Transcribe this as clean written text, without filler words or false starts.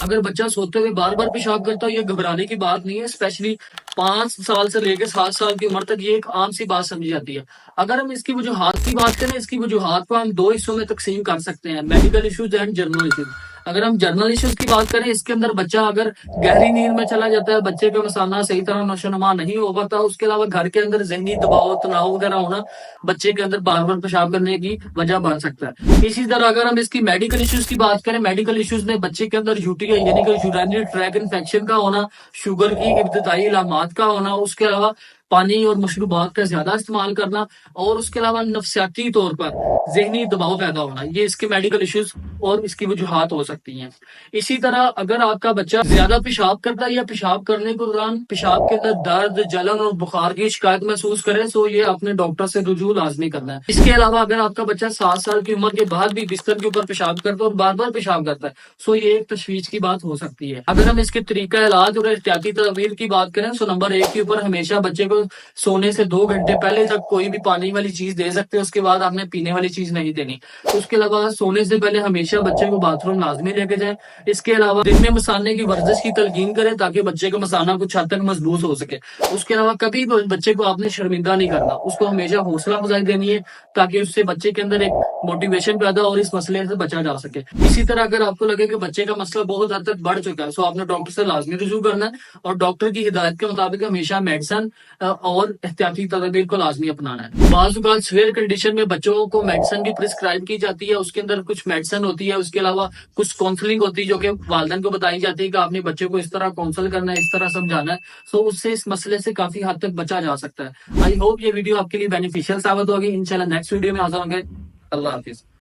اگر بچہ سوتے ہوئے بار بار پیشاب کرتا ہے، یہ گھبرانے کی بات نہیں ہے، اسپیشلی 5 سال سے لے کے 7 سال کی عمر تک یہ ایک عام سی بات سمجھی جاتی ہے۔ اگر ہم اس کی وجوہات کی بات کریں، اس کی وجوہات کو ہم 2 حصوں میں تقسیم کر سکتے ہیں: medical issues and general issues. اگر ہم جرنل ایشوز کی بات کریں، اس کے اندر بچہ اگر گہری نیند میں چلا جاتا ہے، بچے کا مثانہ صحیح طرح نشو نما نہیں ہو پاتا، اس کے علاوہ گھر کے اندر ذہنی دباؤ، تناؤ وغیرہ ہونا بچے کے اندر بار بار پیشاب کرنے کی وجہ بن سکتا ہے۔ اسی طرح اگر ہم اس کی میڈیکل ایشوز کی بات کریں، میڈیکل ایشوز میں بچے کے اندر UTI یعنی کہ یورینری ٹریک انفیکشن کا ہونا، شوگر کی ابتدائی علامات کا ہونا، اس کے علاوہ پانی اور مشروبات کا زیادہ استعمال کرنا، اور اس کے علاوہ نفسیاتی طور پر ذہنی دباؤ پیدا ہونا، یہ اس کے میڈیکل ایشوز اور اس کی وجوہات ہو سکتی ہیں۔ اسی طرح اگر آپ کا بچہ زیادہ پیشاب کرتا ہے یا پیشاب کرنے کے دوران پیشاب کے اندر درد، جلن اور بخار کی شکایت محسوس کرے، تو یہ اپنے ڈاکٹر سے رجوع لازمی کرنا ہے۔ اس کے علاوہ اگر آپ کا بچہ 7 سال کی عمر کے بعد بھی بستر کے اوپر پیشاب کرتا ہے اور بار بار پیشاب کرتا ہے، سو یہ ایک تشویش کی بات ہو سکتی ہے۔ اگر ہم اس کے طریقہ علاج اور احتیاطی تدابیر کی بات کریں، سو نمبر 1 کے اوپر ہمیشہ بچے کو سونے سے 2 گھنٹے پہلے تک کوئی بھی پانی والی چیز دے سکتے ہیں، اس کے بعد آپ نے پینے والی چیز نہیں دینی۔ اس کے علاوہ سونے سے پہلے ہمیشہ بچے کو باتھ روم لازمی لے کے جائیں۔ اس کے علاوہ دن میں مثانے کی ورزش کی تلقین کریں تاکہ بچے کا مثانہ کچھ حد تک مضبوط ہو سکے۔ اس کے علاوہ کبھی بچے کو آپ نے شرمندہ نہیں کرنا، اس کو ہمیشہ حوصلہ افزائی دینی ہے تاکہ اس سے بچے کے اندر ایک موٹیویشن پیدا ہو اور اس مسئلے سے بچا جا سکے۔ اسی طرح اگر آپ کو لگے کہ بچے کا مسئلہ بہت حد تک بڑھ چکا ہے، سو آپ نے ڈاکٹر سے لازمی رجوع کرنا ہے اور ڈاکٹر کی ہدایت کے مطابق ہمیشہ میڈیسن اور احتیاطی تدابیر کو لازمی اپنانا ہے۔ بعض اوقات سویئر کنڈیشن میں بچوں کو میڈیسن بھی پرسکرائب کی جاتی ہے، اس کے اندر کچھ میڈیسن ہوتی ہے، اس کے علاوہ کچھ کاؤنسلنگ ہوتی ہے جو کہ والدین کو بتائی جاتی ہے کہ آپ نے بچے کو اس طرح کاؤنسل کرنا ہے، اس طرح سمجھانا ہے، سو اس سے اس مسئلے سے کافی حد تک بچا جا سکتا ہے۔ آئی ہوپ یہ ویڈیو آپ کے لیے بینیفیشیل ثابت ہوگی۔ انشاءاللہ نیکسٹ ویڈیو میں حاضر ہوں گے۔ اللہ حافظ۔